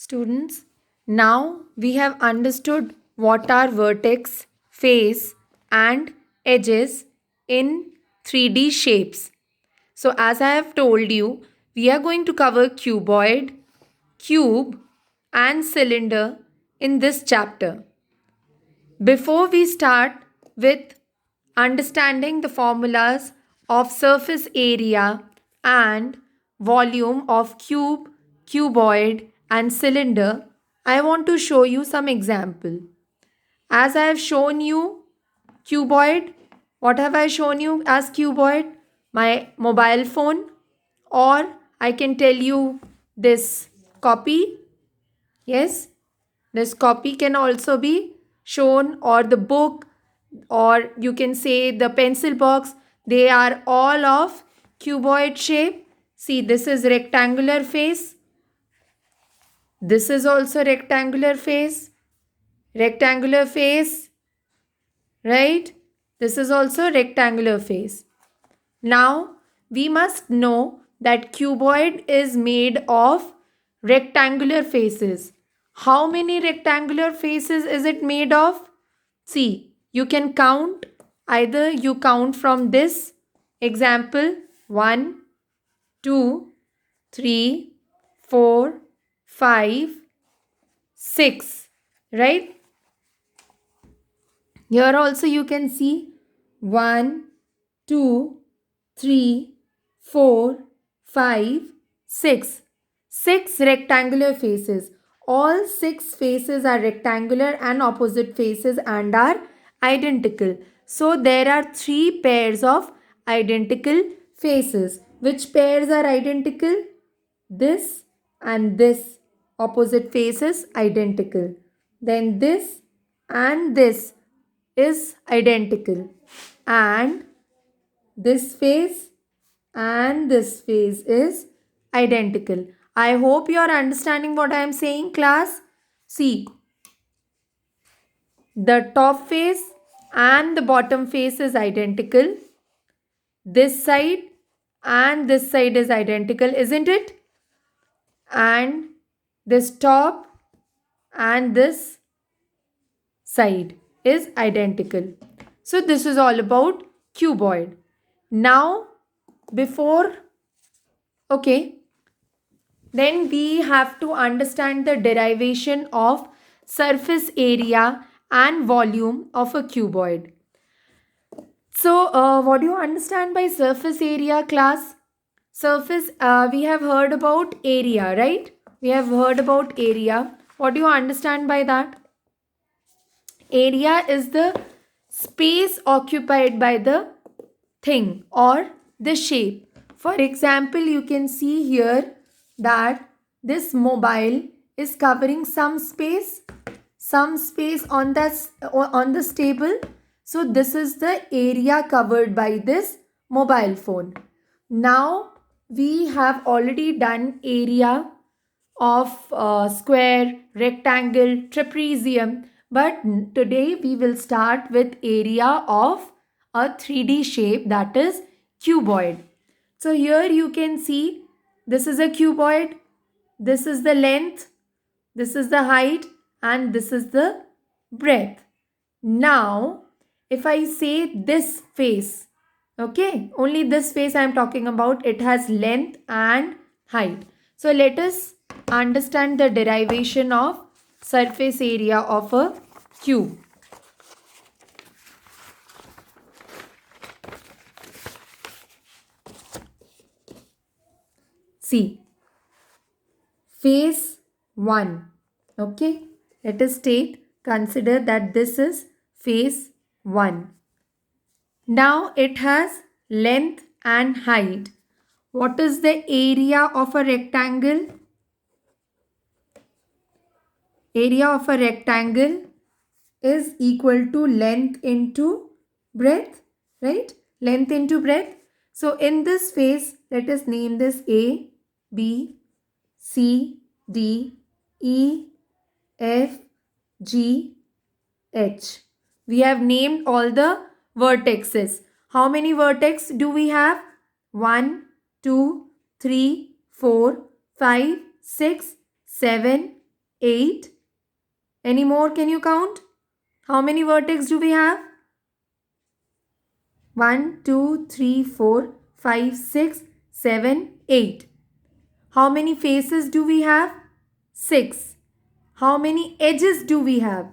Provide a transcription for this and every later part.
Students, now we have understood what are vertex, face, and edges in 3D shapes. So, as I have told you, we are going to cover cuboid, cube, and cylinder in this chapter. Before we start with understanding the formulas of surface area and volume of cube, cuboid, and cylinder, I want to show you some example. As I have shown you cuboid, what have I shown you as cuboid? My mobile phone, or I can tell you this copy. Yes, this copy can also be shown, or the book, or you can say the pencil box. They are all of cuboid shape. See, this is rectangular face. This is also rectangular face. Rectangular face, right? This is also rectangular face. Now, we must know that cuboid is made of rectangular faces. How many rectangular faces is it made of? See, you can count. Either you count from this example 1, 2, 3, 4, 5, 6, right? Here also you can see 1, 2, 3, 4, 5, 6. 6 rectangular faces. All 6 faces are rectangular and opposite faces and are identical. So there are 3 pairs of identical faces. Which pairs are identical? This and this opposite faces identical. Then this and this is identical. And this face and this face is identical. I hope you are understanding what I am saying, class. See, the top face and the bottom face is identical. This side and this side is identical, isn't it? And this top and this side is identical. So this is all about cuboid. Now, before, okay, then we have to understand the derivation of surface area and volume of a cuboid. So, what do you understand by surface area, class? Surface, we have heard about area, right? We have heard about area. What do you understand by that? Area is the space occupied by the thing or the shape. For example, you can see here that this mobile is covering some space on this table. So this is the area covered by this mobile phone. Now we have already done area of square, rectangle, trapezium, but today we will start with area of a 3D shape, that is cuboid. So here you can see this is a cuboid, this is the length, this is the height, and this is the breadth. Now if I say this face, okay, only this face I am talking about, it has length and height. So let us understand the derivation of surface area of a cube. See, face 1, okay, let us consider that this is face 1. Now it has length and height. What is the area of a rectangle? Area of a rectangle is equal to length into breadth, right? Length into breadth. So in this phase, let us name this A, B, C, D, E, F, G, H. We have named all the vertexes. How many vertex do we have? 1, 2, 3, 4, 5, 6, 7, 8. Any more? Can you count? How many vertex do we have? 1, 2, 3, 4, 5, 6, 7, 8. How many faces do we have? 6. How many edges do we have?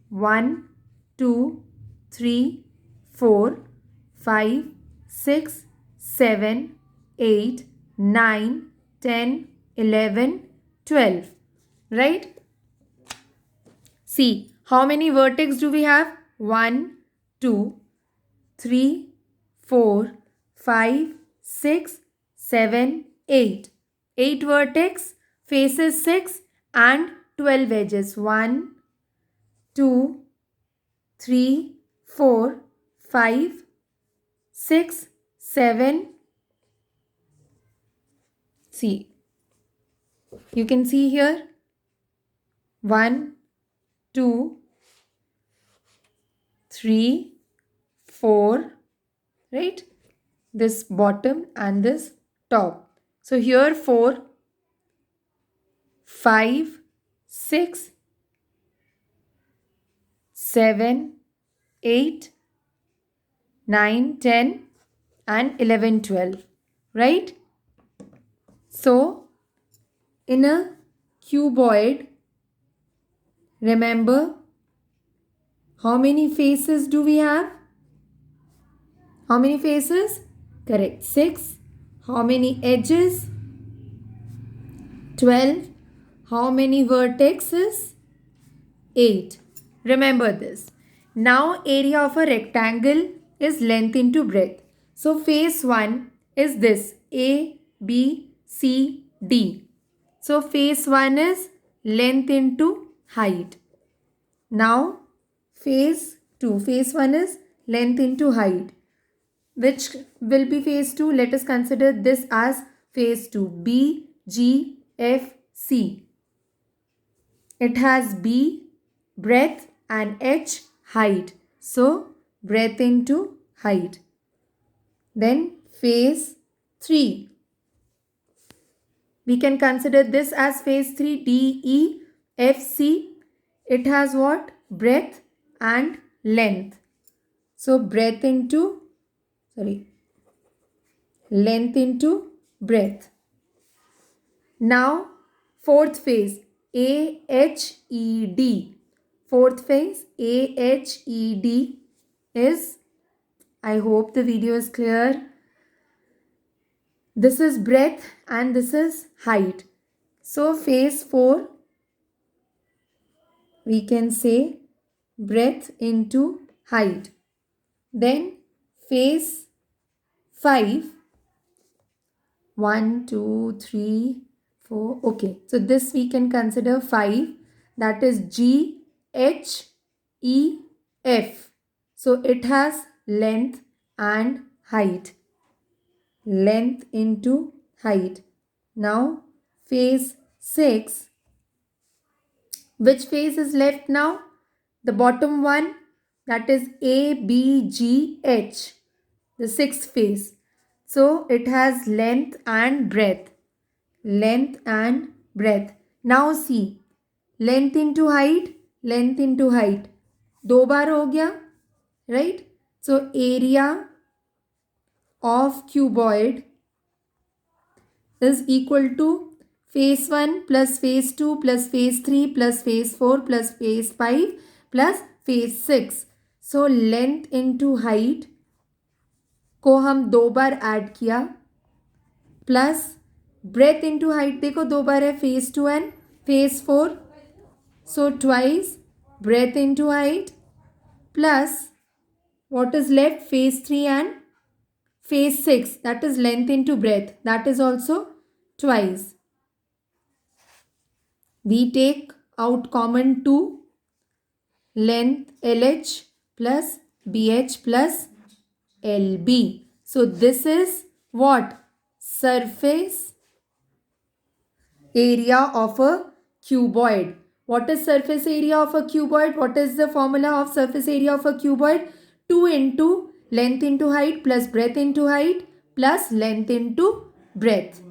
1, 2, 3, 4, 5, 6, 7, 8, 9, 10, 11, 12. Right? See, how many vertex do we have? 1, 2, 3, 4, 5, 6, 7, 8. 8 vertex, faces 6 and 12 edges. 1, 2, 3, 4, 5, 6, 7. See, you can see here 1, 2, 3, 4, right? This bottom and this top. So here 4, 5, 6, 7, 8, 9, 10 and 11, 12. Right? So in a cuboid, remember how many faces do we have? How many faces? Correct. 6. How many edges? 12. How many vertexes? 8. Remember this. Now area of a rectangle is length into breadth. So face 1 is this. A, B, C, D. So face 1 is length into height. Now face 2. Face 1 is length into height. Which will be phase 2? Let us consider this as phase 2. B, G, F, C. It has B, breadth, and H, height. So, breadth into height. Then phase 3. We can consider this as phase 3. D, E, F, C. It has what? Breadth and length. So, breadth into length into breadth. Now, fourth phase, AHED. Fourth phase, AHED is, I hope the video is clear. This is breadth and this is height. So, phase 4, we can say breadth into height. Then, phase 5, 1, 2, 3, 4. Okay, so this we can consider 5. That is G, H, E, F. So it has length and height. Length into height. Now phase 6. Which phase is left now? The bottom one, that is A, B, G, H. The sixth phase. So it has length and breadth. Length and breadth. Now see. Length into height. Length into height. दो बार हो गया. Right? So area of cuboid is equal to phase 1 plus phase 2 plus phase 3 plus phase 4 plus phase 5 plus phase 6. So length into height को हम दो बार add किया plus breath into height देखो दो बार है phase 2 and phase 4 so twice breath into height plus what is left phase 3 and phase 6 that is length into breadth that is also twice. We take out common 2 length LH plus BH plus LB. So this is what? Surface area of a cuboid. What is surface area of a cuboid? What is the formula of surface area of a cuboid? 2 into length into height plus breadth into height plus length into breadth.